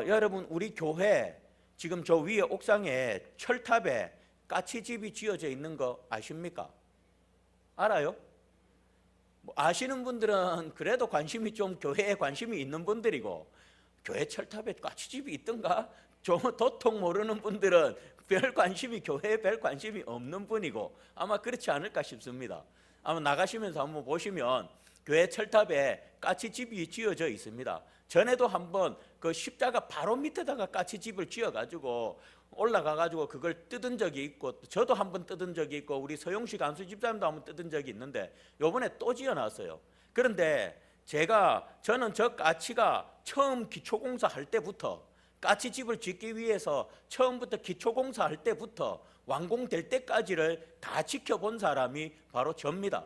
여러분 우리 교회 지금 저 위에 옥상에 철탑에 까치집이 지어져 있는 거 아십니까? 알아요? 아시는 분들은 그래도 관심이 좀 교회에 관심이 있는 분들이고, 교회 철탑에 까치집이 있던가 좀 도통 모르는 분들은 별 관심이, 교회에 별 관심이 없는 분이고 아마 그렇지 않을까 싶습니다. 아마 나가시면서 한번 보시면 교회 철탑에 까치집이 지어져 있습니다. 전에도 한번 그 십자가 바로 밑에다가 까치집을 지어가지고 올라가가지고 그걸 뜯은 적이 있고, 저도 한번 뜯은 적이 있고 우리 서용식 안수 집사님도 한번 뜯은 적이 있는데 요번에 또 지어놨어요. 그런데 저는 저 까치가 처음 기초공사 할 때부터, 까치집을 짓기 위해서 처음부터 기초공사 할 때부터 완공될 때까지를 다 지켜본 사람이 바로 저입니다.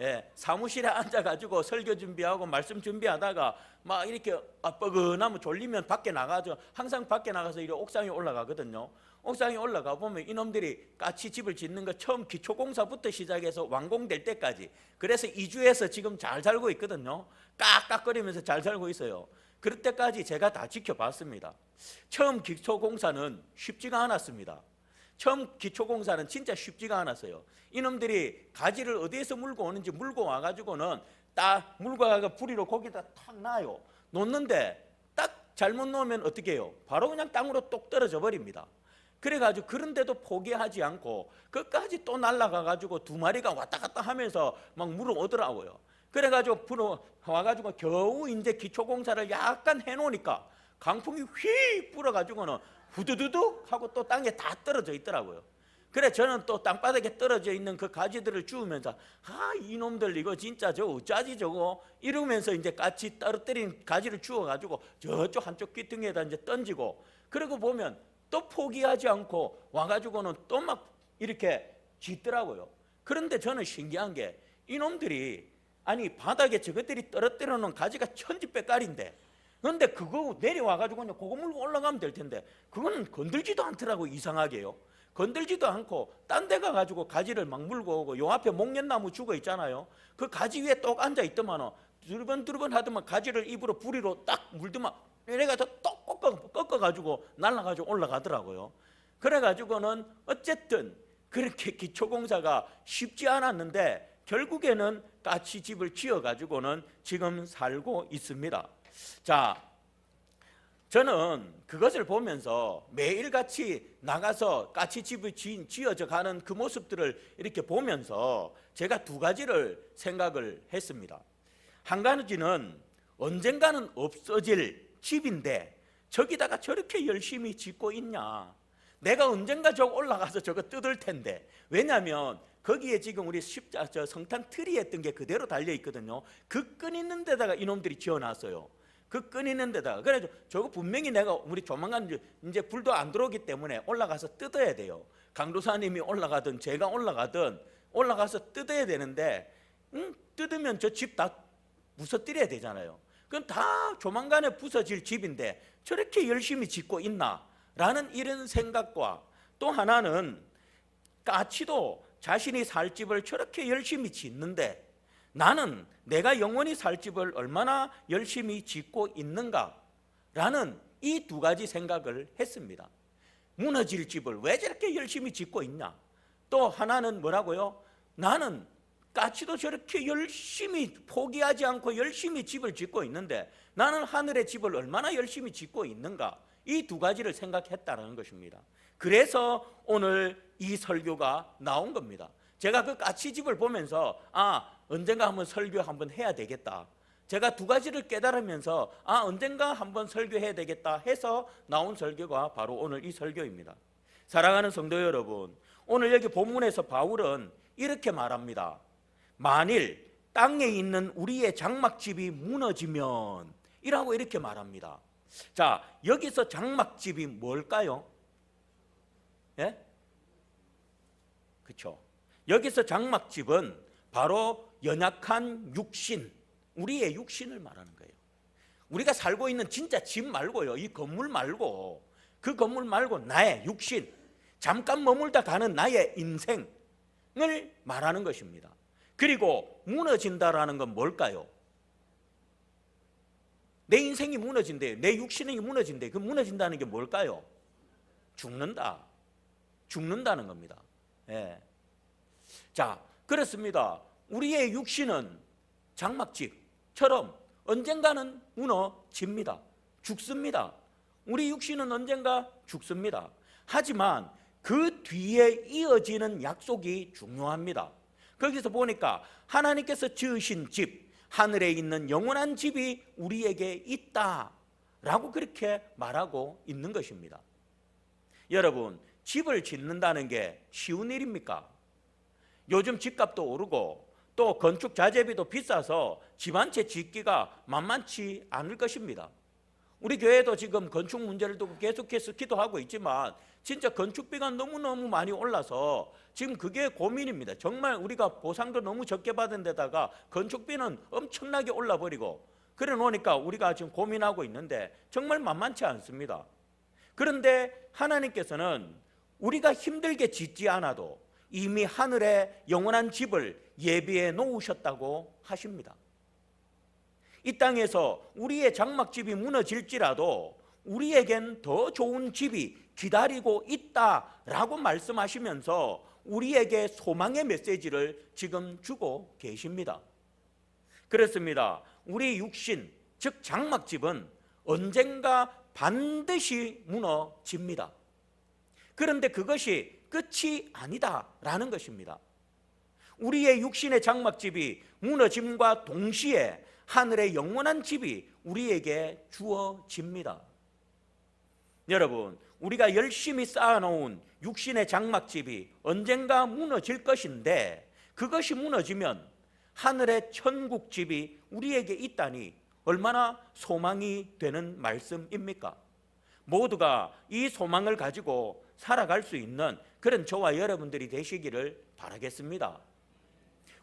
예, 사무실에 앉아가지고 설교 준비하고 말씀 준비하다가 막 이렇게 뻐근하면 졸리면 밖에 나가죠. 항상 밖에 나가서 이렇게 옥상에 올라가거든요. 옥상에 올라가 보면 이놈들이 까치집을 짓는 거 처음 기초공사부터 시작해서 완공될 때까지, 그래서 이주해서 지금 잘 살고 있거든요. 깍깍거리면서 잘 살고 있어요. 그럴 때까지 제가 다 지켜봤습니다. 처음 기초공사는 쉽지가 않았습니다. 처음 기초공사는 진짜 쉽지가 않았어요. 이놈들이 가지를 어디에서 물고 오는지 물고 와가지고는 딱 물고 와가 부리로 거기다 탁 놔요. 놓는데 딱 잘못 놓으면 어떻게 해요? 바로 그냥 땅으로 똑 떨어져 버립니다. 그래가지고 그런데도 포기하지 않고 끝까지 또 날아가가지고 두 마리가 왔다 갔다 하면서 막 물어오더라고요. 그래가지고 와가지고 겨우 이제 기초공사를 약간 해놓으니까 강풍이 휙 불어가지고는 후두두둑 하고 또 땅에 다 떨어져 있더라고요. 그래 저는 또 땅바닥에 떨어져 있는 그 가지들을 주우면서 이놈들 이거 진짜 저거 어쩌지 저거 이러면서 이제 같이 떨어뜨린 가지를 주워가지고 저쪽 한쪽 귀퉁이에다 이제 던지고, 그러고 보면 또 포기하지 않고 와가지고는 또 막 이렇게 짓더라고요. 그런데 저는 신기한 게 이놈들이, 아니 바닥에 저것들이 떨어뜨려 놓은 가지가 천지백깔인데, 그런데 그거 내려와가지고 그냥 그거 물고 올라가면 될 텐데 그거는 건들지도 않더라고. 이상하게요. 건들지도 않고 딴 데 가가지고 가지를 막 물고 오고, 요 앞에 목련나무 죽어 있잖아요. 그 가지 위에 똑 앉아 있더만 두르번두르번 하더만 가지를 입으로 부리로 딱 물더만 이래가지고 똑 꺾어가지고 날아가지고 올라가더라고요. 그래가지고는 어쨌든 그렇게 기초공사가 쉽지 않았는데 결국에는 까치집을 지어가지고는 지금 살고 있습니다. 자, 저는 그것을 보면서 매일같이 나가서 까치집이 지어져 가는 그 모습들을 이렇게 보면서 제가 두 가지를 생각을 했습니다. 한 가지는 언젠가는 없어질 집인데 저기다가 저렇게 열심히 짓고 있냐, 내가 언젠가 저거 올라가서 저거 뜯을 텐데. 왜냐하면 거기에 지금 우리 성탄 트리 했던 게 그대로 달려 있거든요. 그 끈 있는 데다가 이놈들이 지어놨어요. 그 끈 있는 데다가. 그래서 저거 분명히 내가 우리 조만간 이제 불도 안 들어오기 때문에 올라가서 뜯어야 돼요. 강도사님이 올라가든 제가 올라가든 올라가서 뜯어야 되는데 뜯으면 저 집 다 부서뜨려야 되잖아요. 그건 다 조만간에 부서질 집인데 저렇게 열심히 짓고 있나 라는 이런 생각과, 또 하나는 까치도 자신이 살 집을 저렇게 열심히 짓는데 나는 내가 영원히 살 집을 얼마나 열심히 짓고 있는가라는 이 두 가지 생각을 했습니다. 무너질 집을 왜 저렇게 열심히 짓고 있냐. 또 하나는 뭐라고요? 나는 까치도 저렇게 열심히 포기하지 않고 열심히 집을 짓고 있는데 나는 하늘의 집을 얼마나 열심히 짓고 있는가. 이 두 가지를 생각했다는 것입니다. 그래서 오늘 이 설교가 나온 겁니다. 제가 그 까치집을 보면서 언젠가 한번 설교 한번 해야 되겠다. 제가 두 가지를 깨달으면서 언젠가 한번 설교해야 되겠다 해서 나온 설교가 바로 오늘 이 설교입니다. 사랑하는 성도 여러분, 오늘 여기 본문에서 바울은 이렇게 말합니다. 만일 땅에 있는 우리의 장막집이 무너지면 이라고 이렇게 말합니다. 자, 여기서 장막집이 뭘까요? 예? 그렇죠. 여기서 장막집은 바로 연약한 육신, 우리의 육신을 말하는 거예요. 우리가 살고 있는 진짜 집 말고요, 이 건물 말고, 그 건물 말고 나의 육신, 잠깐 머물다 가는 나의 인생을 말하는 것입니다. 그리고 무너진다라는 건 뭘까요? 내 인생이 무너진대요. 내 육신이 무너진대요. 그 무너진다는 게 뭘까요? 죽는다. 죽는다는 겁니다. 예. 자, 그렇습니다. 우리의 육신은 장막집처럼 언젠가는 무너집니다. 죽습니다. 우리 육신은 언젠가 죽습니다. 하지만 그 뒤에 이어지는 약속이 중요합니다. 거기서 보니까 하나님께서 지으신 집, 하늘에 있는 영원한 집이 우리에게 있다라고 그렇게 말하고 있는 것입니다. 여러분, 집을 짓는다는 게 쉬운 일입니까? 요즘 집값도 오르고 또 건축 자재비도 비싸서 집 한 채 짓기가 만만치 않을 것입니다. 우리 교회도 지금 건축 문제를 두고 계속해서 기도하고 있지만 진짜 건축비가 너무너무 많이 올라서 지금 그게 고민입니다. 정말 우리가 보상도 너무 적게 받은 데다가 건축비는 엄청나게 올라버리고 그래 놓으니까 우리가 지금 고민하고 있는데 정말 만만치 않습니다. 그런데 하나님께서는 우리가 힘들게 짓지 않아도 이미 하늘에 영원한 집을 예비해 놓으셨다고 하십니다. 이 땅에서 우리의 장막집이 무너질지라도 우리에겐 더 좋은 집이 기다리고 있다라고 말씀하시면서 우리에게 소망의 메시지를 지금 주고 계십니다. 그렇습니다. 우리 육신, 즉 장막집은 언젠가 반드시 무너집니다. 그런데 그것이 끝이 아니다라는 것입니다. 우리의 육신의 장막집이 무너짐과 동시에 하늘의 영원한 집이 우리에게 주어집니다. 여러분, 우리가 열심히 쌓아놓은 육신의 장막집이 언젠가 무너질 것인데 그것이 무너지면 하늘의 천국집이 우리에게 있다니 얼마나 소망이 되는 말씀입니까? 모두가 이 소망을 가지고 살아갈 수 있는 그런 저와 여러분들이 되시기를 바라겠습니다.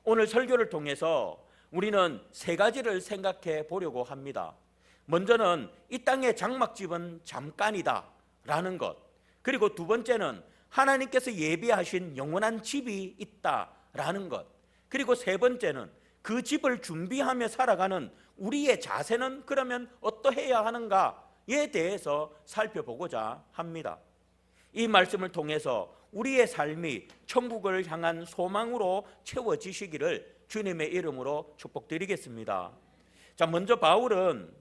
오늘 설교를 통해서 우리는 세 가지를 생각해 보려고 합니다. 먼저는 이 땅의 장막집은 잠깐이다 라는 것, 그리고 두 번째는 하나님께서 예비하신 영원한 집이 있다라는 것, 그리고 세 번째는 그 집을 준비하며 살아가는 우리의 자세는 그러면 어떠해야 하는가에 대해서 살펴보고자 합니다. 이 말씀을 통해서 우리의 삶이 천국을 향한 소망으로 채워지시기를 주님의 이름으로 축복드리겠습니다. 자, 먼저 바울은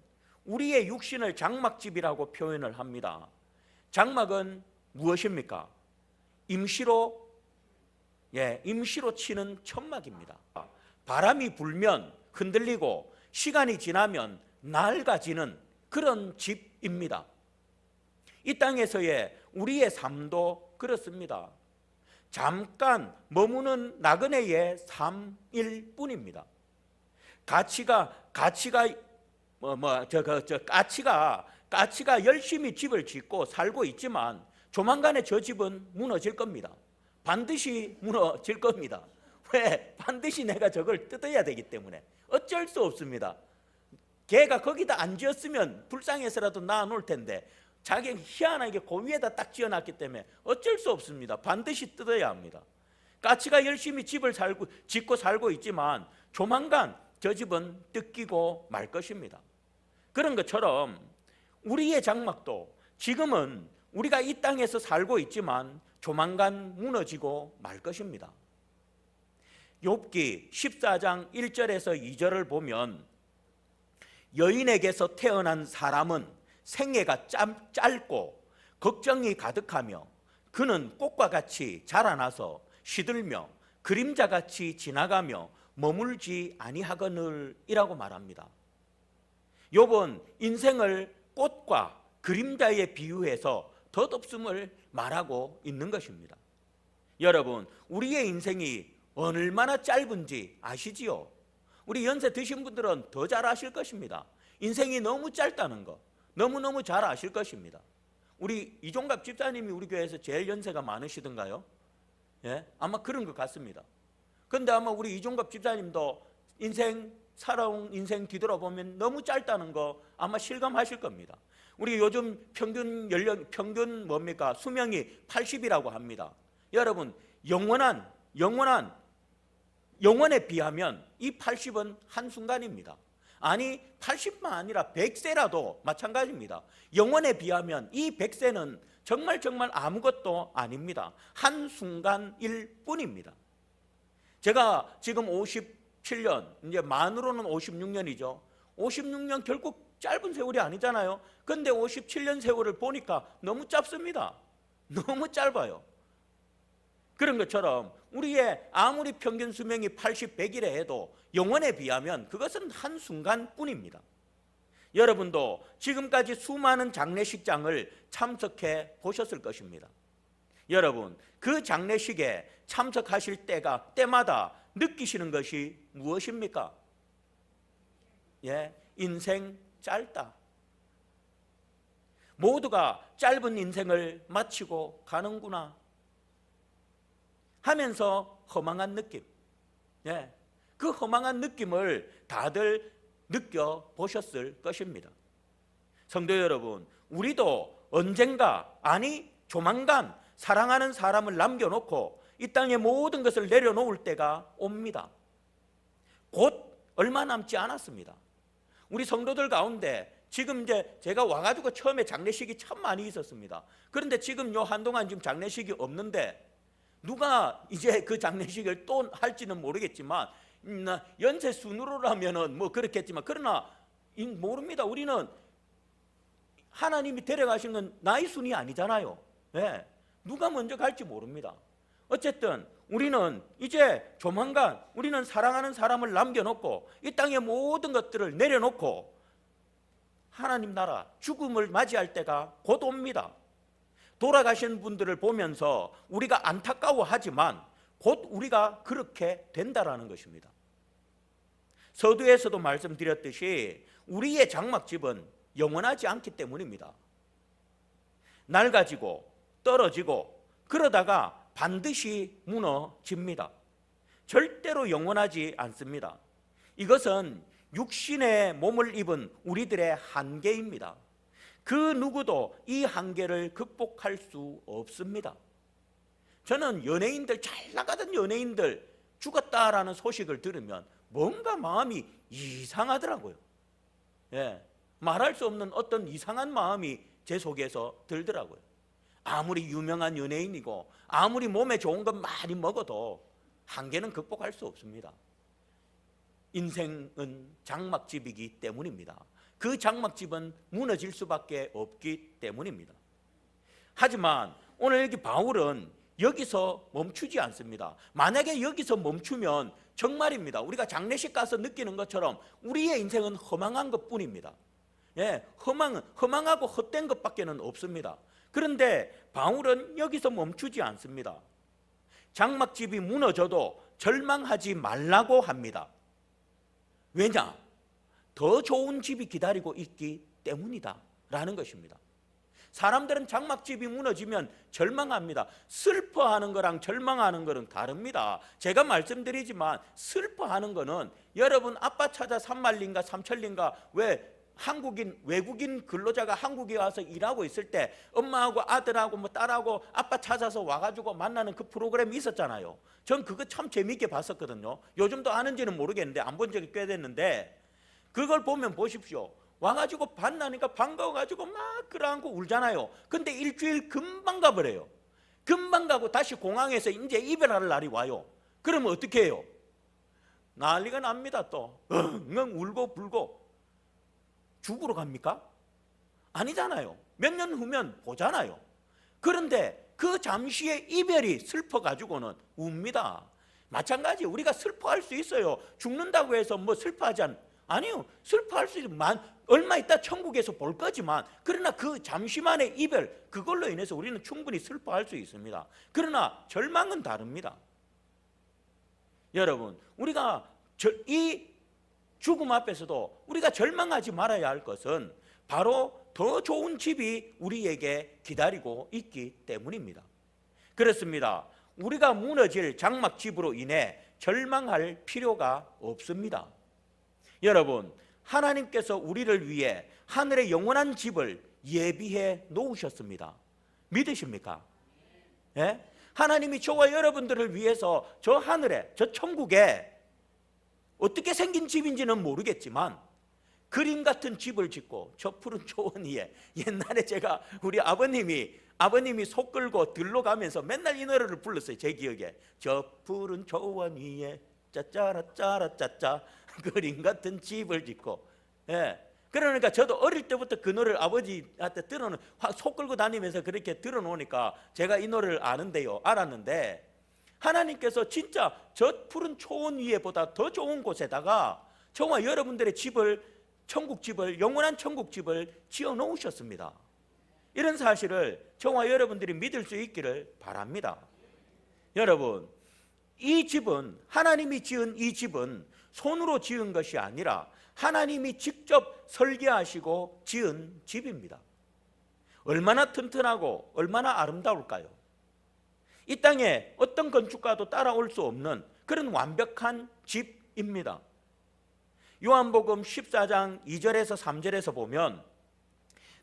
우리의 육신을 장막집이라고 표현을 합니다. 장막은 무엇입니까? 임시로 치는 천막입니다. 바람이 불면 흔들리고 시간이 지나면 낡아지는 그런 집입니다. 이 땅에서의 우리의 삶도 그렇습니다. 잠깐 머무는 나그네의 삶일 뿐입니다. 까치가 열심히 집을 짓고 살고 있지만 조만간에 저 집은 무너질 겁니다. 반드시 무너질 겁니다. 왜? 반드시 내가 저걸 뜯어야 되기 때문에 어쩔 수 없습니다. 걔가 거기다 안 지었으면 불쌍해서라도 놔놓을 텐데 자기가 희한하게 그 위에다 딱 지어놨기 때문에 어쩔 수 없습니다. 반드시 뜯어야 합니다. 까치가 열심히 집을 짓고 살고 있지만 조만간 저 집은 뜯기고 말 것입니다. 그런 것처럼 우리의 장막도 지금은 우리가 이 땅에서 살고 있지만 조만간 무너지고 말 것입니다. 욥기 14장 1절에서 2절을 보면 여인에게서 태어난 사람은 생애가 짧고 걱정이 가득하며 그는 꽃과 같이 자라나서 시들며 그림자같이 지나가며 머물지 아니하거늘이라고 말합니다. 욥은 인생을 꽃과 그림자에 비유해서 덧없음을 말하고 있는 것입니다. 여러분, 우리의 인생이 얼마나 짧은지 아시지요? 우리 연세 드신 분들은 더 잘 아실 것입니다. 인생이 너무 짧다는 거 너무너무 잘 아실 것입니다. 우리 이종갑 집사님이 우리 교회에서 제일 연세가 많으시던가요? 예? 아마 그런 것 같습니다. 그런데 아마 우리 이종갑 집사님도 살아온 인생 뒤돌아보면 너무 짧다는 거 아마 실감하실 겁니다. 우리 요즘 평균 수명이 80이라고 합니다. 여러분, 영원에 비하면 이 80은 한순간입니다. 아니 80만 아니라 100세라도 마찬가지입니다. 영원에 비하면 이 100세는 정말 아무것도 아닙니다. 한순간일 뿐입니다. 제가 지금 57년, 이제 만으로는 56년이죠. 56년 결국 짧은 세월이 아니잖아요. 근데 57년 세월을 보니까 너무 짧습니다. 너무 짧아요. 그런 것처럼 우리의 아무리 평균 수명이 80, 100이라 해도 영원에 비하면 그것은 한순간뿐입니다. 여러분도 지금까지 수많은 장례식장을 참석해 보셨을 것입니다. 여러분, 그 장례식에 참석하실 때마다 느끼시는 것이 무엇입니까? 인생 짧다. 모두가 짧은 인생을 마치고 가는구나 하면서 허망한 느낌, 그 허망한 느낌을 다들 느껴보셨을 것입니다. 성도 여러분, 우리도 언젠가, 아니 조만간 사랑하는 사람을 남겨놓고 이 땅의 모든 것을 내려놓을 때가 옵니다. 곧 얼마 남지 않았습니다. 우리 성도들 가운데 지금 이제 제가 와가지고 처음에 장례식이 참 많이 있었습니다. 그런데 지금 요 한동안 지금 장례식이 없는데 누가 이제 그 장례식을 또 할지는 모르겠지만 연세 순으로라면은 뭐 그렇겠지만, 그러나 모릅니다. 우리는 하나님이 데려가신 건 나이 순이 아니잖아요. 누가 먼저 갈지 모릅니다. 어쨌든 우리는 이제 조만간 우리는 사랑하는 사람을 남겨놓고 이 땅의 모든 것들을 내려놓고 하나님 나라 죽음을 맞이할 때가 곧 옵니다. 돌아가신 분들을 보면서 우리가 안타까워하지만 곧 우리가 그렇게 된다라는 것입니다. 서두에서도 말씀드렸듯이 우리의 장막집은 영원하지 않기 때문입니다. 낡아지고 떨어지고 그러다가 반드시 무너집니다. 절대로 영원하지 않습니다. 이것은 육신의 몸을 입은 우리들의 한계입니다. 그 누구도 이 한계를 극복할 수 없습니다. 저는 연예인들, 잘 나가던 연예인들 죽었다라는 소식을 들으면 뭔가 마음이 이상하더라고요. 말할 수 없는 어떤 이상한 마음이 제 속에서 들더라고요. 아무리 유명한 연예인이고 아무리 몸에 좋은 것 많이 먹어도 한계는 극복할 수 없습니다. 인생은 장막집이기 때문입니다. 그 장막집은 무너질 수밖에 없기 때문입니다. 하지만 오늘 여기 바울은 여기서 멈추지 않습니다. 만약에 여기서 멈추면 정말입니다. 우리가 장례식 가서 느끼는 것처럼 우리의 인생은 허망한 것뿐입니다. 허망하고 헛된 것밖에는 없습니다. 그런데 바울은 여기서 멈추지 않습니다. 장막집이 무너져도 절망하지 말라고 합니다. 왜냐? 더 좋은 집이 기다리고 있기 때문이다 라는 것입니다. 사람들은 장막집이 무너지면 절망합니다. 슬퍼하는 거랑 절망하는 거는 다릅니다. 제가 말씀드리지만 슬퍼하는 거는 여러분 아빠 찾아 산말린가 삼천린가 왜 외국인 근로자가 한국에 와서 일하고 있을 때 엄마하고 아들하고 뭐 딸하고 아빠 찾아서 와가지고 만나는 그 프로그램이 있었잖아요. 전 그거 참 재미있게 봤었거든요. 요즘도 아는지는 모르겠는데 안 본 적이 꽤 됐는데 그걸 보면 보십시오. 와가지고 만나니까 반가워가지고 막 끌어안고 울잖아요. 근데 일주일 금방 가버려요. 금방 가고 다시 공항에서 이제 이별할 날이 와요. 그러면 어떻게 해요? 난리가 납니다. 또 엉엉 울고 불고. 죽으러 갑니까? 아니잖아요. 몇 년 후면 보잖아요. 그런데 그 잠시의 이별이 슬퍼가지고는 웁니다. 마찬가지 우리가 슬퍼할 수 있어요. 죽는다고 해서 뭐 슬퍼하지 아니요. 슬퍼할 수 있지만 얼마 있다 천국에서 볼 거지만 그러나 그 잠시만의 이별 그걸로 인해서 우리는 충분히 슬퍼할 수 있습니다. 그러나 절망은 다릅니다. 여러분 우리가 이 죽음 앞에서도 우리가 절망하지 말아야 할 것은 바로 더 좋은 집이 우리에게 기다리고 있기 때문입니다. 그렇습니다. 우리가 무너질 장막집으로 인해 절망할 필요가 없습니다. 여러분, 하나님께서 우리를 위해 하늘의 영원한 집을 예비해 놓으셨습니다. 믿으십니까? 하나님이 저와 여러분들을 위해서 저 하늘에, 저 천국에 어떻게 생긴 집인지는 모르겠지만 그림 같은 집을 짓고 저 푸른 초원 위에, 옛날에 제가 우리 아버님이 소 끌고 들로 가면서 맨날 이 노래를 불렀어요. 제 기억에. 저 푸른 초원 위에 짜짜라 짜라 짜짜 그림 같은 집을 짓고. 예. 그러니까 저도 어릴 때부터 그 노래를 아버지한테 소 끌고 다니면서 그렇게 들어놓으니까 제가 이 노래를 알았는데, 하나님께서 진짜 저 푸른 초원 위에보다 더 좋은 곳에다가 저와 여러분들의 집을, 천국집을, 영원한 천국집을 지어 놓으셨습니다. 이런 사실을 저와 여러분들이 믿을 수 있기를 바랍니다. 여러분, 이 집은, 하나님이 지은 이 집은 손으로 지은 것이 아니라 하나님이 직접 설계하시고 지은 집입니다. 얼마나 튼튼하고 얼마나 아름다울까요? 이 땅에 어떤 건축가도 따라올 수 없는 그런 완벽한 집입니다. 요한복음 14장 2절에서 3절에서 보면,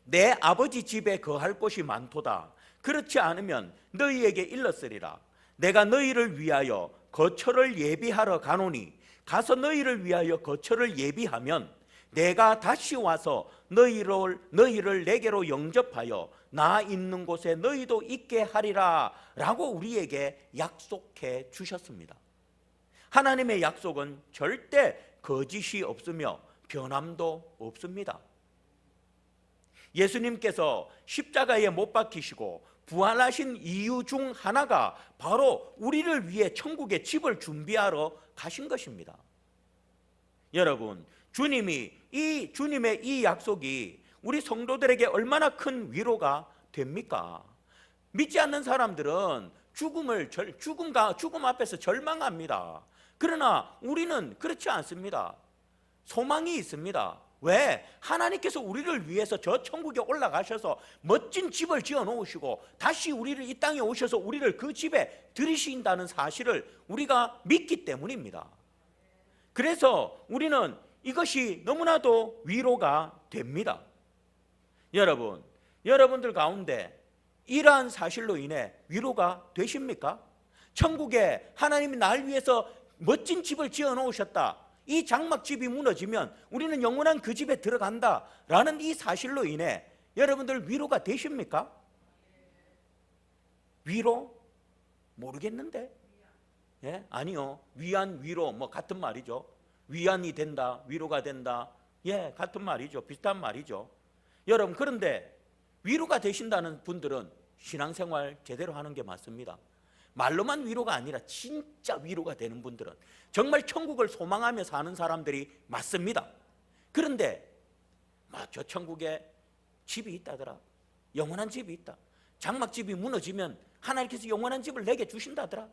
내 아버지 집에 거할 곳이 많도다. 그렇지 않으면 너희에게 일렀으리라. 내가 너희를 위하여 거처를 예비하러 가노니 가서 너희를 위하여 거처를 예비하면 내가 다시 와서 너희를 내게로 영접하여 나 있는 곳에 너희도 있게 하리라 라고 우리에게 약속해 주셨습니다. 하나님의 약속은 절대 거짓이 없으며 변함도 없습니다. 예수님께서 십자가에 못 박히시고 부활하신 이유 중 하나가 바로 우리를 위해 천국의 집을 준비하러 가신 것입니다. 여러분, 주님의 이 약속이 우리 성도들에게 얼마나 큰 위로가 됩니까? 믿지 않는 사람들은 죽음 앞에서 절망합니다. 그러나 우리는 그렇지 않습니다. 소망이 있습니다. 왜? 하나님께서 우리를 위해서 저 천국에 올라가셔서 멋진 집을 지어 놓으시고 다시 우리를 이 땅에 오셔서 우리를 그 집에 들이신다는 사실을 우리가 믿기 때문입니다. 그래서 우리는 이것이 너무나도 위로가 됩니다. 여러분들 가운데 이러한 사실로 인해 위로가 되십니까? 천국에 하나님이 날 위해서 멋진 집을 지어 놓으셨다. 이 장막집이 무너지면 우리는 영원한 그 집에 들어간다라는 이 사실로 인해 여러분들 위로가 되십니까? 위로? 모르겠는데. 예? 아니요. 위안, 위로 뭐 같은 말이죠. 위안이 된다, 위로가 된다. 예, 같은 말이죠. 비슷한 말이죠. 여러분, 그런데 위로가 되신다는 분들은 신앙생활 제대로 하는 게 맞습니다. 말로만 위로가 아니라 진짜 위로가 되는 분들은 정말 천국을 소망하며 사는 사람들이 맞습니다. 그런데 저 천국에 집이 있다더라. 영원한 집이 있다. 장막집이 무너지면 하나님께서 영원한 집을 내게 주신다더라.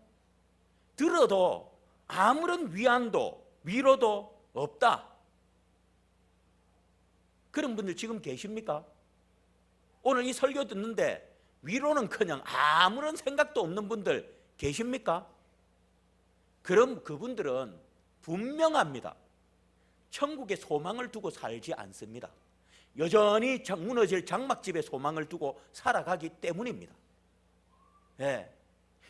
들어도 아무런 위안도 위로도 없다. 그런 분들 지금 계십니까? 오늘 이 설교 듣는데 위로는 그냥 아무런 생각도 없는 분들 계십니까? 그럼 그분들은 분명합니다. 천국에 소망을 두고 살지 않습니다. 여전히 무너질 장막집에 소망을 두고 살아가기 때문입니다. 예.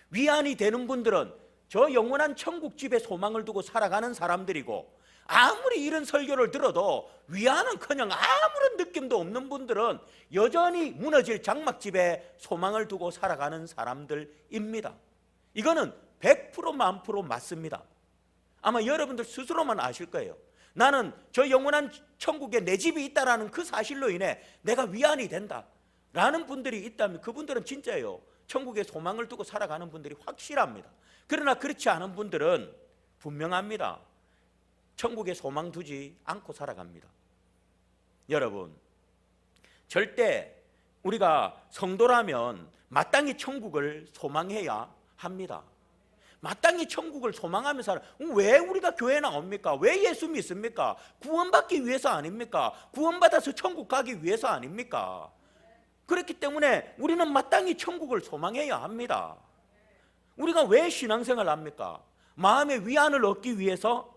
위안이 되는 분들은 저 영원한 천국집에 소망을 두고 살아가는 사람들이고, 아무리 이런 설교를 들어도 위안은 그냥 아무런 느낌도 없는 분들은 여전히 무너질 장막집에 소망을 두고 살아가는 사람들입니다. 이거는 100% 만프로 맞습니다. 아마 여러분들 스스로만 아실 거예요. 나는 저 영원한 천국에 내 집이 있다라는 그 사실로 인해 내가 위안이 된다 라는 분들이 있다면 그분들은 진짜예요. 천국에 소망을 두고 살아가는 분들이 확실합니다. 그러나 그렇지 않은 분들은 분명합니다. 천국에 소망 두지 않고 살아갑니다. 여러분, 절대 우리가 성도라면 마땅히 천국을 소망해야 합니다. 마땅히 천국을 소망하며 살아. 왜 우리가 교회 나옵니까? 왜 예수 믿습니까? 구원받기 위해서 아닙니까? 구원받아서 천국 가기 위해서 아닙니까? 그렇기 때문에 우리는 마땅히 천국을 소망해야 합니다. 우리가 왜 신앙생활을 합니까? 마음의 위안을 얻기 위해서,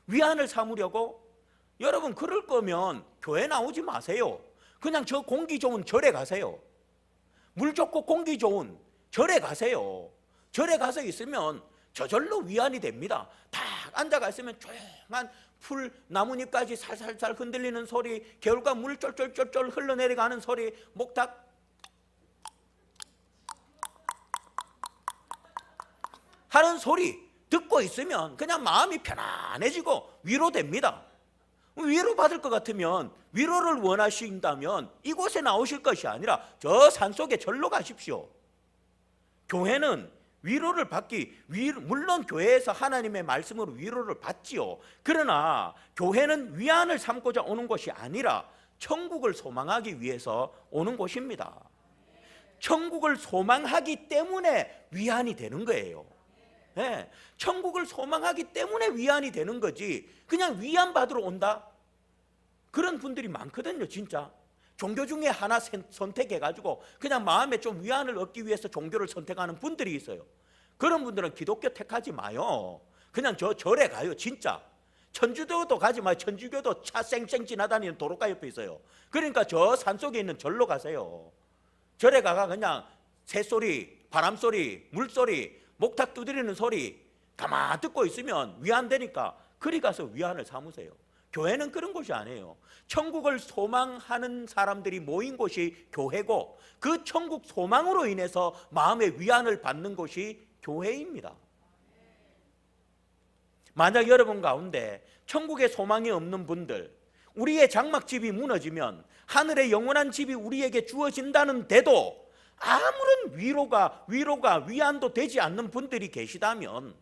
위안을 삼으려고. 여러분, 그럴 거면 교회 나오지 마세요. 그냥 저 공기 좋은 절에 가세요. 물 좋고 공기 좋은 절에 가세요. 절에 가서 있으면 저절로 위안이 됩니다. 딱 앉아가 있으면 조용한 풀 나뭇잎까지 살살살 흔들리는 소리, 개울가 물 쫄쫄쫄쫄 흘러내려가는 소리, 목탁 하는 소리 듣고 있으면 그냥 마음이 편안해지고 위로됩니다. 위로받을 것 같으면, 위로를 원하신다면 이곳에 나오실 것이 아니라 저 산속에 절로 가십시오. 교회는 위로를 받기, 물론 교회에서 하나님의 말씀으로 위로를 받지요. 그러나 교회는 위안을 삼고자 오는 곳이 아니라 천국을 소망하기 위해서 오는 곳입니다. 천국을 소망하기 때문에 위안이 되는 거예요. 네, 천국을 소망하기 때문에 위안이 되는 거지, 그냥 위안 받으러 온다? 그런 분들이 많거든요. 진짜 종교 중에 하나 선택해가지고 그냥 마음에 좀 위안을 얻기 위해서 종교를 선택하는 분들이 있어요. 그런 분들은 기독교 택하지 마요. 그냥 저 절에 가요. 진짜 천주교도 가지 마요. 천주교도 차 쌩쌩 지나다니는 도로가 옆에 있어요. 그러니까 저 산속에 있는 절로 가세요. 절에 가가 그냥 새소리, 바람소리, 물소리, 목탁 두드리는 소리 가만 듣고 있으면 위안되니까 그리 가서 위안을 삼으세요. 교회는 그런 곳이 아니에요. 천국을 소망하는 사람들이 모인 곳이 교회고, 그 천국 소망으로 인해서 마음의 위안을 받는 곳이 교회입니다. 만약 여러분 가운데 천국의 소망이 없는 분들, 우리의 장막집이 무너지면 하늘의 영원한 집이 우리에게 주어진다는데도 아무런 위로가 위안도 되지 않는 분들이 계시다면,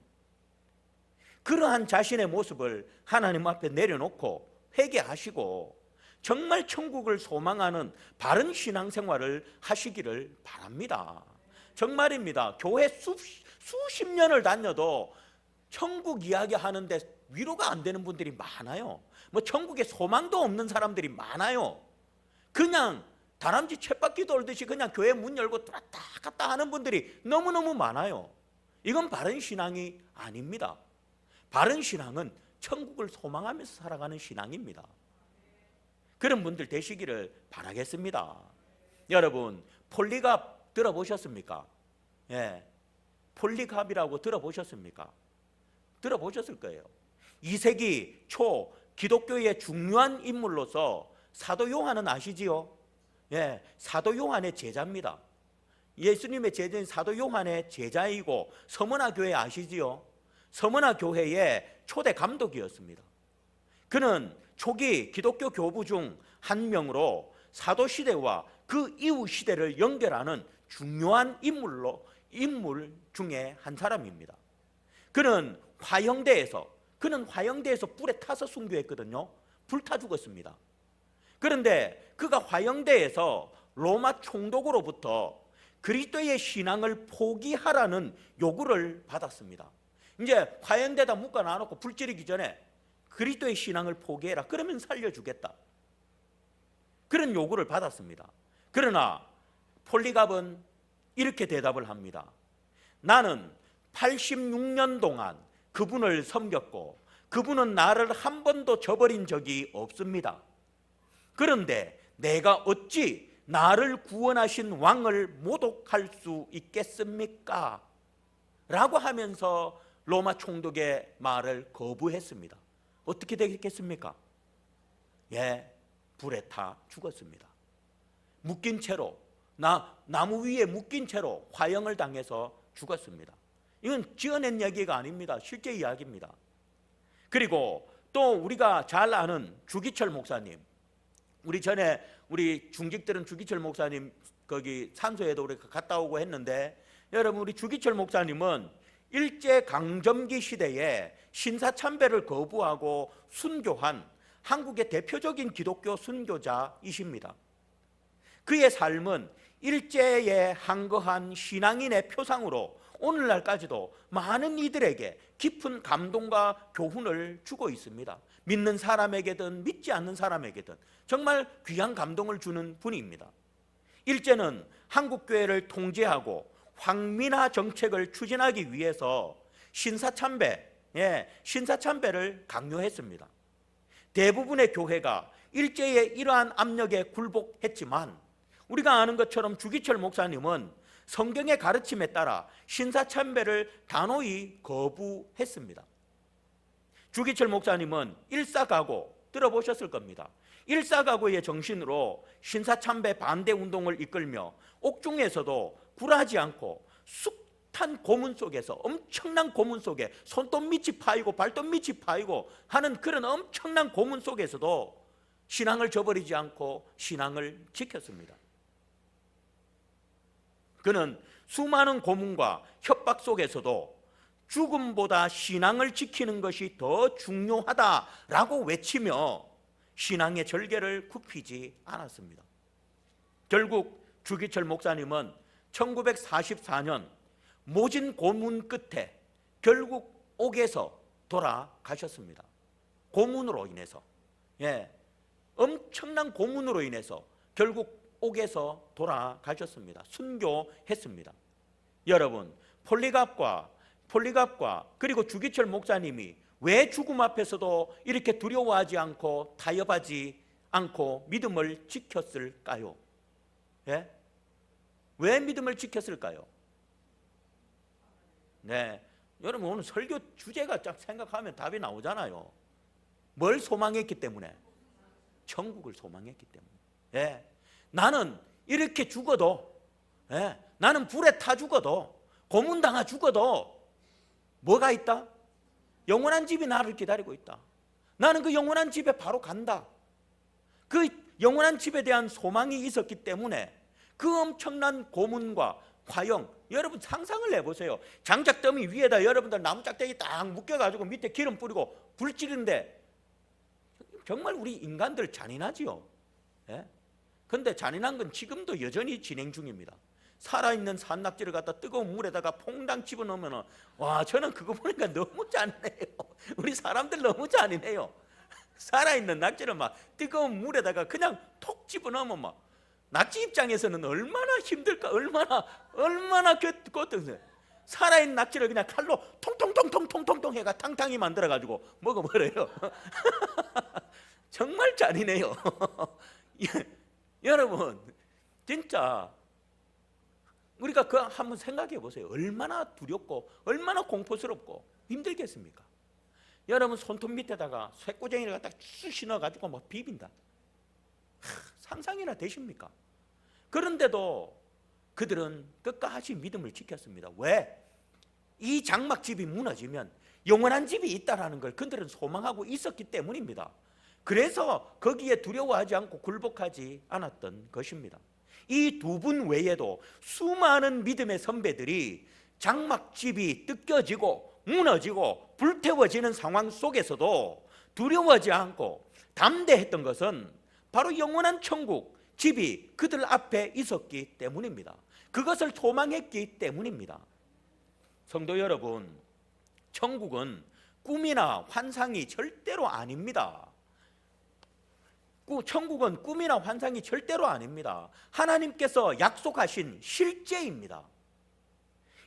그러한 자신의 모습을 하나님 앞에 내려놓고 회개하시고 정말 천국을 소망하는 바른 신앙생활을 하시기를 바랍니다. 정말입니다. 교회 수십 년을 다녀도 천국 이야기하는데 위로가 안 되는 분들이 많아요. 뭐 천국에 소망도 없는 사람들이 많아요. 그냥 다람쥐 쳇바퀴 돌듯이 그냥 교회 문 열고 왔다 갔다 하는 분들이 너무너무 많아요. 이건 바른 신앙이 아닙니다. 바른 신앙은 천국을 소망하면서 살아가는 신앙입니다. 그런 분들 되시기를 바라겠습니다. 여러분, 폴리갑 들어보셨습니까? 예, 폴리갑이라고 들어보셨습니까? 들어보셨을 거예요. 2세기 초 기독교의 중요한 인물로서 사도 요한은 아시지요? 예, 사도 요한의 제자입니다. 예수님의 제자인 사도 요한의 제자이고, 서머나 교회 아시지요? 서머나 교회의 초대 감독이었습니다. 그는 초기 기독교 교부 중 한 명으로 사도 시대와 그 이후 시대를 연결하는 중요한 인물 중에 한 사람입니다. 그는 화형대에서 불에 타서 순교했거든요. 불타 죽었습니다. 그런데 그가 화형대에서 로마 총독으로부터 그리스도의 신앙을 포기하라는 요구를 받았습니다. 이제 화형대에다 묶어 놔놓고 불 지르기 전에 그리스도의 신앙을 포기해라, 그러면 살려주겠다, 그런 요구를 받았습니다. 그러나 폴리갑은 이렇게 대답을 합니다. 나는 86년 동안 그분을 섬겼고 그분은 나를 한 번도 저버린 적이 없습니다. 그런데 내가 어찌 나를 구원하신 왕을 모독할 수 있겠습니까? 라고 하면서 로마 총독의 말을 거부했습니다. 어떻게 되겠습니까? 예, 불에 타 죽었습니다. 묶인 채로, 나무 위에 묶인 채로 화형을 당해서 죽었습니다. 이건 지어낸 얘기가 아닙니다. 실제 이야기입니다. 그리고 또 우리가 잘 아는 주기철 목사님, 우리 중직들은 주기철 목사님 거기 산소에도 우리가 갔다 오고 했는데, 여러분, 우리 주기철 목사님은 일제 강점기 시대에 신사참배를 거부하고 순교한 한국의 대표적인 기독교 순교자이십니다. 그의 삶은 일제에 항거한 신앙인의 표상으로 오늘날까지도 많은 이들에게 깊은 감동과 교훈을 주고 있습니다. 믿는 사람에게든 믿지 않는 사람에게든 정말 귀한 감동을 주는 분입니다. 일제는 한국교회를 통제하고 황민화 정책을 추진하기 위해서 신사참배를 강요했습니다. 대부분의 교회가 일제의 이러한 압력에 굴복했지만, 우리가 아는 것처럼 주기철 목사님은 성경의 가르침에 따라 신사참배를 단호히 거부했습니다. 주기철 목사님은 일사가고 들어보셨을 겁니다. 일사가고의 정신으로 신사참배 반대 운동을 이끌며 옥중에서도 굴하지 않고 숱한 고문 속에서, 엄청난 고문 속에 손톱 밑이 파이고 발톱 밑이 파이고 하는 그런 엄청난 고문 속에서도 신앙을 저버리지 않고 신앙을 지켰습니다. 그는 수많은 고문과 협박 속에서도 죽음보다 신앙을 지키는 것이 더 중요하다라고 외치며 신앙의 절개를 굽히지 않았습니다. 결국 주기철 목사님은 1944년 모진 고문 끝에 결국 옥에서 돌아가셨습니다. 고문으로 인해서, 엄청난 고문으로 인해서 결국 옥에서 돌아가셨습니다. 순교했습니다. 여러분, 폴리갑과 그리고 주기철 목사님이 왜 죽음 앞에서도 이렇게 두려워하지 않고 타협하지 않고 믿음을 지켰을까요? 왜 믿음을 지켰을까요? 여러분, 오늘 설교 주제가 딱 생각하면 답이 나오잖아요. 뭘 소망했기 때문에? 천국을 소망했기 때문에. 나는 이렇게 죽어도, 나는 불에 타 죽어도, 고문당하 죽어도 뭐가 있다? 영원한 집이 나를 기다리고 있다. 나는 그 영원한 집에 바로 간다. 그 영원한 집에 대한 소망이 있었기 때문에 그 엄청난 고문과 화형, 여러분 상상을 해보세요. 장작더미 위에다 여러분들 나무짝대기 딱 묶여가지고 밑에 기름 뿌리고 불 지르는데 정말 우리 인간들 잔인하지요. 그런데 잔인한 건 지금도 여전히 진행 중입니다. 살아있는 산낙지를 갖다 뜨거운 물에다가 퐁당 집어넣으면, 와, 저는 그거 보니까 너무 잔인해요. 우리 사람들 너무 잔인해요. 살아있는 낙지를 막 뜨거운 물에다가 그냥 톡 집어넣으면 막, 낙지 입장에서는 얼마나 힘들까, 얼마나 고통스러워요. 살아있는 낙지를 그냥 칼로 통통통통통통 해가 탕탕이 만들어가지고 먹어버려요. 정말 잔인해요. 여러분, 진짜 우리가 그 한번 생각해 보세요. 얼마나 두렵고 얼마나 공포스럽고 힘들겠습니까? 여러분, 손톱 밑에다가 쇠꼬쟁이를 갖다 쭉 신어가지고 막 비빈다. 상상이나 되십니까? 그런데도 그들은 끝까지 믿음을 지켰습니다. 왜? 이 장막집이 무너지면 영원한 집이 있다는 걸 그들은 소망하고 있었기 때문입니다. 그래서 거기에 두려워하지 않고 굴복하지 않았던 것입니다. 이 두 분 외에도 수많은 믿음의 선배들이 장막집이 뜯겨지고 무너지고 불태워지는 상황 속에서도 두려워하지 않고 담대했던 것은 바로 영원한 천국 집이 그들 앞에 있었기 때문입니다. 그것을 소망했기 때문입니다. 성도 여러분, 천국은 꿈이나 환상이 절대로 아닙니다. 천국은 꿈이나 환상이 절대로 아닙니다. 하나님께서 약속하신 실제입니다.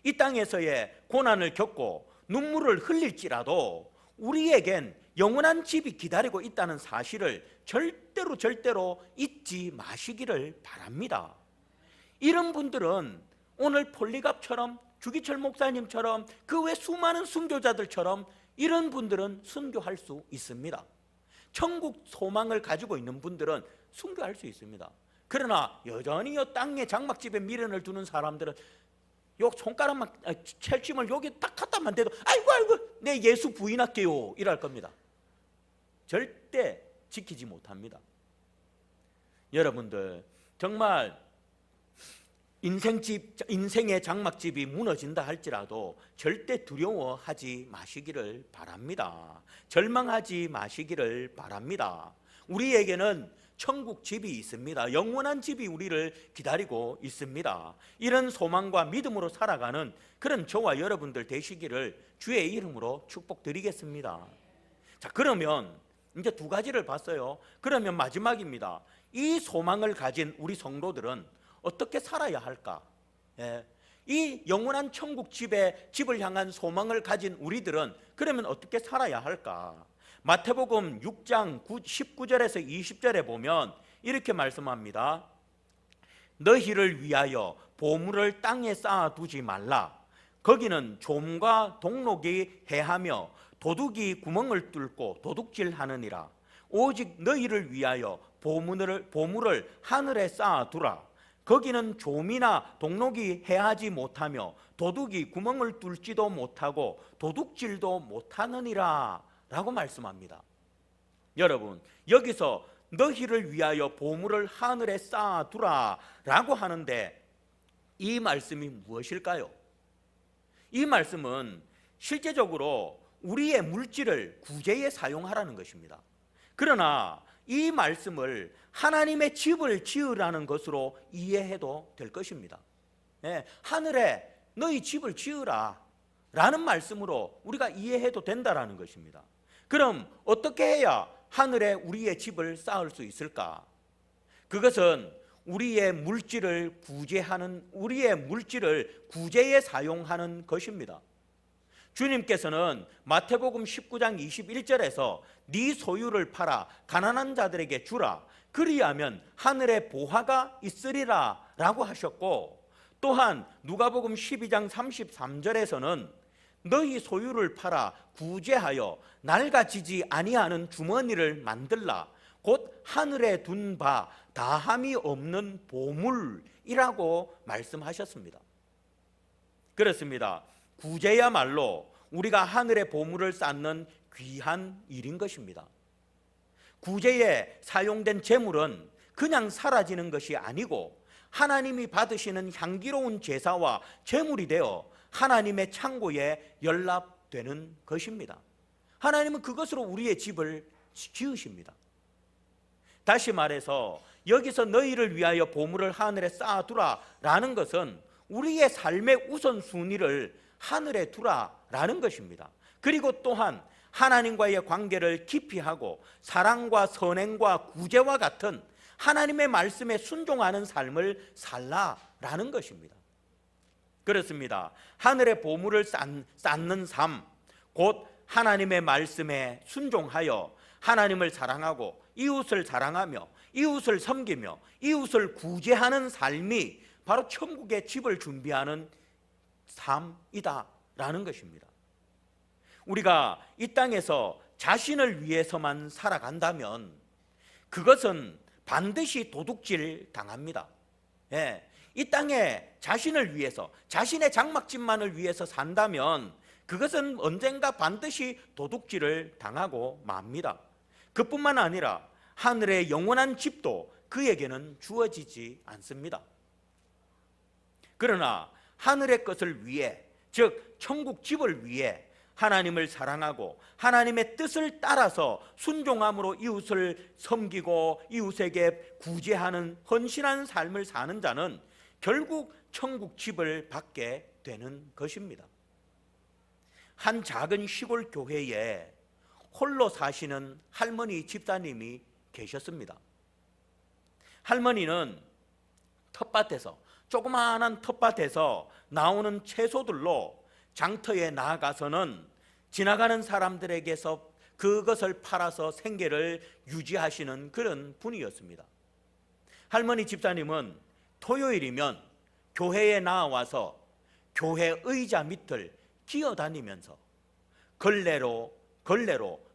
이 땅에서의 고난을 겪고 눈물을 흘릴지라도 우리에겐 영원한 집이 기다리고 있다는 사실을 절대로 잊지 마시기를 바랍니다. 이런 분들은 오늘 폴리갑처럼, 주기철 목사님처럼, 그 외 수많은 순교자들처럼 이런 분들은 순교할 수 있습니다. 천국 소망을 가지고 있는 분들은 순교할 수 있습니다. 그러나 여전히 이 땅에 장막집에 미련을 두는 사람들은 요 손가락만 첼침을 여기 딱 갖다만 대도 아이고 내 예수 부인할게요 이럴 겁니다. 절대 지키지 못합니다. 여러분들, 정말 인생의 장막집이 무너진다 할지라도 절대 두려워하지 마시기를 바랍니다. 절망하지 마시기를 바랍니다. 우리에게는 천국 집이 있습니다. 영원한 집이 우리를 기다리고 있습니다. 이런 소망과 믿음으로 살아가는 그런 저와 여러분들 되시기를 주의 이름으로 축복드리겠습니다. 자, 그러면 이제 두 가지를 봤어요. 그러면 마지막입니다. 이 소망을 가진 우리 성도들은 어떻게 살아야 할까? 이 영원한 천국 집을 향한 소망을 가진 우리들은 그러면 어떻게 살아야 할까? 마태복음 6장 19절에서 20절에 보면 이렇게 말씀합니다. 너희를 위하여 보물을 땅에 쌓아두지 말라. 거기는 좀과 동록이 해하며 도둑이 구멍을 뚫고 도둑질하느니라. 오직 너희를 위하여 보물을 하늘에 쌓아두라. 거기는 좀이나 동록이 해하지 못하며 도둑이 구멍을 뚫지도 못하고 도둑질도 못하느니라 라고 말씀합니다. 여러분, 여기서 너희를 위하여 보물을 하늘에 쌓아두라 라고 하는데 이 말씀이 무엇일까요? 이 말씀은 실제적으로 우리의 물질을 구제에 사용하라는 것입니다. 그러나 이 말씀을 하나님의 집을 지으라는 것으로 이해해도 될 것입니다. 하늘에 너희 집을 지으라 라는 말씀으로 우리가 이해해도 된다라는 것입니다. 그럼 어떻게 해야 하늘에 우리의 집을 쌓을 수 있을까? 그것은 우리의 물질을 구제에 사용하는 것입니다. 주님께서는 마태복음 19장 21절에서 네 소유를 팔아 가난한 자들에게 주라. 그리하면 하늘에 보화가 있으리라 라고 하셨고, 또한 누가복음 12장 33절에서는 너희 소유를 팔아 구제하여 낡아지지 아니하는 주머니를 만들라. 곧 하늘에 둔 바 다함이 없는 보물이라고 말씀하셨습니다. 그렇습니다. 구제야말로 우리가 하늘의 보물을 쌓는 귀한 일인 것입니다. 구제에 사용된 재물은 그냥 사라지는 것이 아니고 하나님이 받으시는 향기로운 제사와 제물이 되어 하나님의 창고에 연락되는 것입니다. 하나님은 그것으로 우리의 집을 지으십니다. 다시 말해서 여기서 너희를 위하여 보물을 하늘에 쌓아두라 라는 것은 우리의 삶의 우선순위를 하늘에 두라라는 것입니다. 그리고 또한 하나님과의 관계를 깊이 하고 사랑과 선행과 구제와 같은 하나님의 말씀에 순종하는 삶을 살라라는 것입니다. 그렇습니다. 하늘의 보물을 쌓는 삶, 곧 하나님의 말씀에 순종하여 하나님을 사랑하고 이웃을 사랑하며 이웃을 섬기며 이웃을 구제하는 삶이 바로 천국의 집을 준비하는 삶이다라는 것입니다. 우리가 이 땅에서 자신을 위해서만 살아간다면 그것은 반드시 도둑질 당합니다. 이 땅에 자신을 위해서, 자신의 장막집만을 위해서 산다면 그것은 언젠가 반드시 도둑질을 당하고 맙니다. 그뿐만 아니라 하늘의 영원한 집도 그에게는 주어지지 않습니다. 그러나 하늘의 것을 위해, 즉 천국 집을 위해 하나님을 사랑하고 하나님의 뜻을 따라서 순종함으로 이웃을 섬기고 이웃에게 구제하는 헌신한 삶을 사는 자는 결국 천국 집을 받게 되는 것입니다. 한 작은 시골 교회에 홀로 사시는 할머니 집사님이 계셨습니다. 할머니는 텃밭에서, 조그마한 텃밭에서 나오는 채소들로 장터에 나아가서는 지나가는 사람들에게서 그것을 팔아서 생계를 유지하시는 그런 분이었습니다. 할머니 집사님은 토요일이면 교회에 나와서 교회 의자 밑을 기어다니면서 걸레로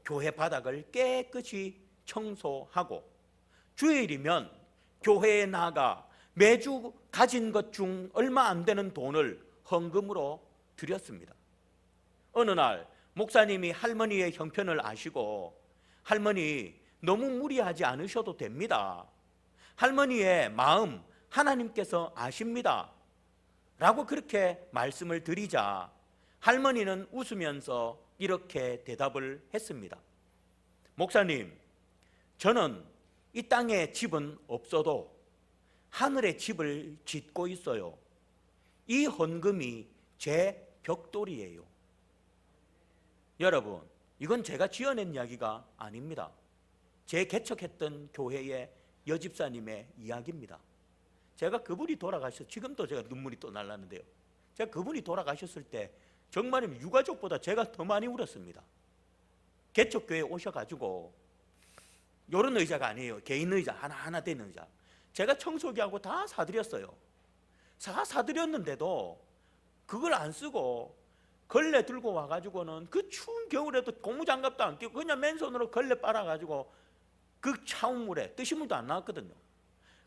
교회 바닥을 깨끗이 청소하고, 주일이면 교회에 나가 매주 가진 것 중 얼마 안 되는 돈을 헌금으로 드렸습니다. 어느 날 목사님이 할머니의 형편을 아시고, 할머니 너무 무리하지 않으셔도 됩니다. 할머니의 마음 하나님께서 아십니다 라고 그렇게 말씀을 드리자 할머니는 웃으면서 이렇게 대답을 했습니다. 목사님, 저는 이 땅에 집은 없어도 하늘에 집을 짓고 있어요. 이 헌금이 제 벽돌이에요. 여러분, 이건 제가 지어낸 이야기가 아닙니다. 제 개척했던 교회의 여집사님의 이야기입니다. 제가 그분이 지금도 제가 눈물이 또 날랐는데요. 제가 그분이 돌아가셨을 때 정말이면 유가족보다 제가 더 많이 울었습니다. 개척교회에 오셔가지고, 이런 의자가 아니에요. 개인 의자, 하나 된 의자. 제가 청소기하고 다 사드렸어요. 다 사드렸는데도 그걸 안 쓰고 걸레 들고 와가지고는 그 추운 겨울에도 고무장갑도 안 끼고 그냥 맨손으로 걸레 빨아가지고 그 차운 물에 뜨신 물도 안 나왔거든요.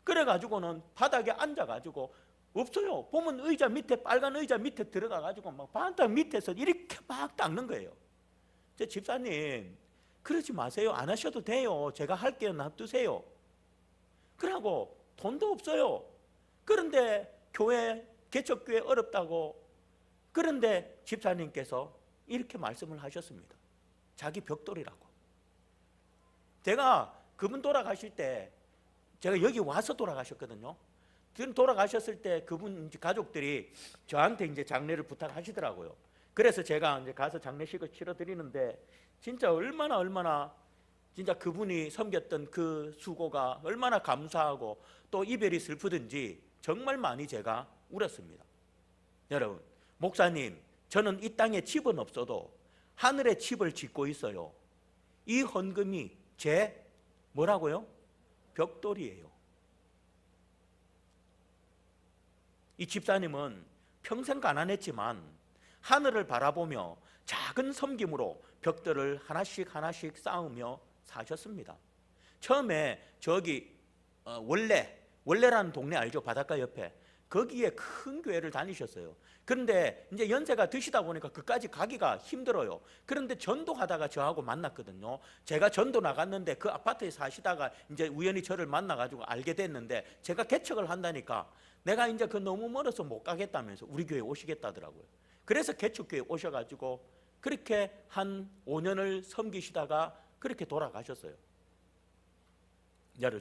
그래가지고는 바닥에 앉아가지고 없어요. 보면 의자 밑에, 빨간 의자 밑에 들어가가지고 막 반딱 밑에서 이렇게 막 닦는 거예요. 제 집사님, 그러지 마세요. 안 하셔도 돼요. 제가 할게요. 놔두세요. 그러고 돈도 없어요. 그런데 교회, 개척교회 어렵다고. 그런데 집사님께서 이렇게 말씀을 하셨습니다. 자기 벽돌이라고. 제가 그분 돌아가실 때, 제가 여기 와서 돌아가셨거든요. 돌아가셨을 때 그분 가족들이 저한테 이제 장례를 부탁하시더라고요. 그래서 제가 이제 가서 장례식을 치러드리는데 진짜 얼마나 진짜 그분이 섬겼던 그 수고가 얼마나 감사하고 또 이별이 슬프든지 정말 많이 제가 울었습니다. 여러분, 목사님, 저는 이 땅에 집은 없어도 하늘에 집을 짓고 있어요. 이 헌금이 제 뭐라고요? 벽돌이에요. 이 집사님은 평생 가난했지만 하늘을 바라보며 작은 섬김으로 벽돌을 하나씩 쌓으며 사셨습니다. 처음에 저기 원래라는 동네 알죠? 바닷가 옆에. 거기에 큰 교회를 다니셨어요. 그런데 이제 연세가 드시다 보니까 그까지 가기가 힘들어요. 그런데 전도하다가 저하고 만났거든요. 제가 전도 나갔는데 그 아파트에 사시다가 이제 우연히 저를 만나가지고 알게 됐는데 제가 개척을 한다니까 내가 이제 그 너무 멀어서 못 가겠다면서 우리 교회에 오시겠다더라고요. 그래서 개척교회에 오셔가지고 그렇게 한 5년을 섬기시다가 그렇게 돌아가셨어요.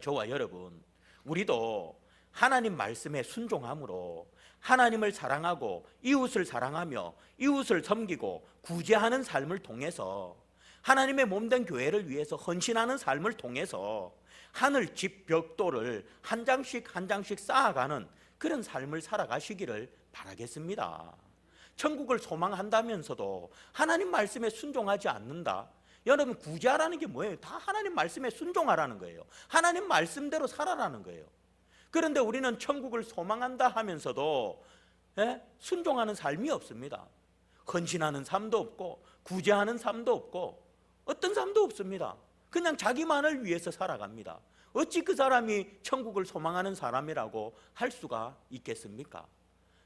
저와 여러분, 우리도 하나님 말씀에 순종함으로 하나님을 사랑하고 이웃을 사랑하며 이웃을 섬기고 구제하는 삶을 통해서 하나님의 몸된 교회를 위해서 헌신하는 삶을 통해서 하늘 집 벽돌을 한 장씩 쌓아가는 그런 삶을 살아가시기를 바라겠습니다. 천국을 소망한다면서도 하나님 말씀에 순종하지 않는다. 여러분, 구제하라는 게 뭐예요? 다 하나님 말씀에 순종하라는 거예요. 하나님 말씀대로 살아라는 거예요. 그런데 우리는 천국을 소망한다 하면서도 순종하는 삶이 없습니다. 헌신하는 삶도 없고 구제하는 삶도 없고 어떤 삶도 없습니다. 그냥 자기만을 위해서 살아갑니다. 어찌 그 사람이 천국을 소망하는 사람이라고 할 수가 있겠습니까?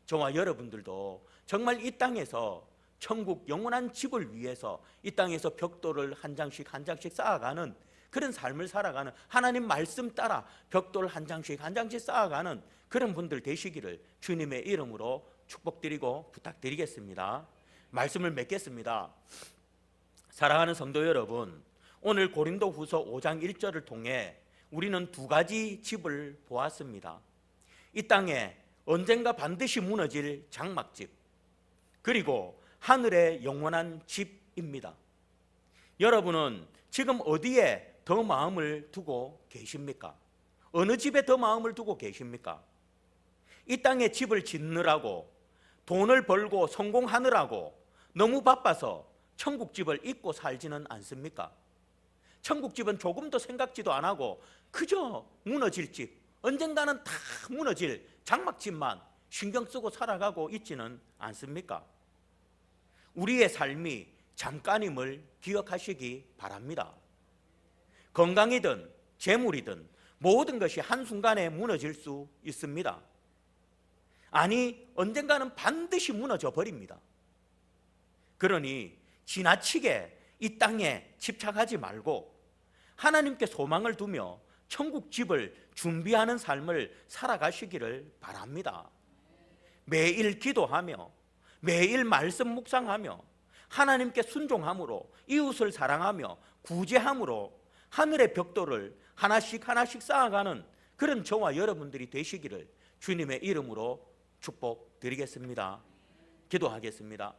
저와 여러분들도 정말 이 땅에서 천국 영원한 집을 위해서 이 땅에서 벽돌을 한 장씩 쌓아가는 그런 삶을 살아가는, 하나님 말씀 따라 벽돌 한 장씩 쌓아가는 그런 분들 되시기를 주님의 이름으로 축복드리고 부탁드리겠습니다. 말씀을 맺겠습니다. 사랑하는 성도 여러분, 오늘 고린도후서 5장 1절을 통해 우리는 두 가지 집을 보았습니다. 이 땅에 언젠가 반드시 무너질 장막집, 그리고 하늘의 영원한 집입니다. 여러분은 지금 어디에 더 마음을 두고 계십니까? 어느 집에 더 마음을 두고 계십니까? 이 땅에 집을 짓느라고, 돈을 벌고 성공하느라고 너무 바빠서 천국집을 잊고 살지는 않습니까? 천국집은 조금도 생각지도 안 하고 그저 무너질 집, 언젠가는 다 무너질 장막집만 신경 쓰고 살아가고 있지는 않습니까? 우리의 삶이 잠깐임을 기억하시기 바랍니다. 건강이든 재물이든 모든 것이 한순간에 무너질 수 있습니다. 아니, 언젠가는 반드시 무너져 버립니다. 그러니 지나치게 이 땅에 집착하지 말고 하나님께 소망을 두며 천국 집을 준비하는 삶을 살아가시기를 바랍니다. 매일 기도하며 매일 말씀 묵상하며 하나님께 순종함으로 이웃을 사랑하며 구제함으로 하늘의 벽돌을 하나씩 쌓아가는 그런 저와 여러분들이 되시기를 주님의 이름으로 축복드리겠습니다. 기도하겠습니다.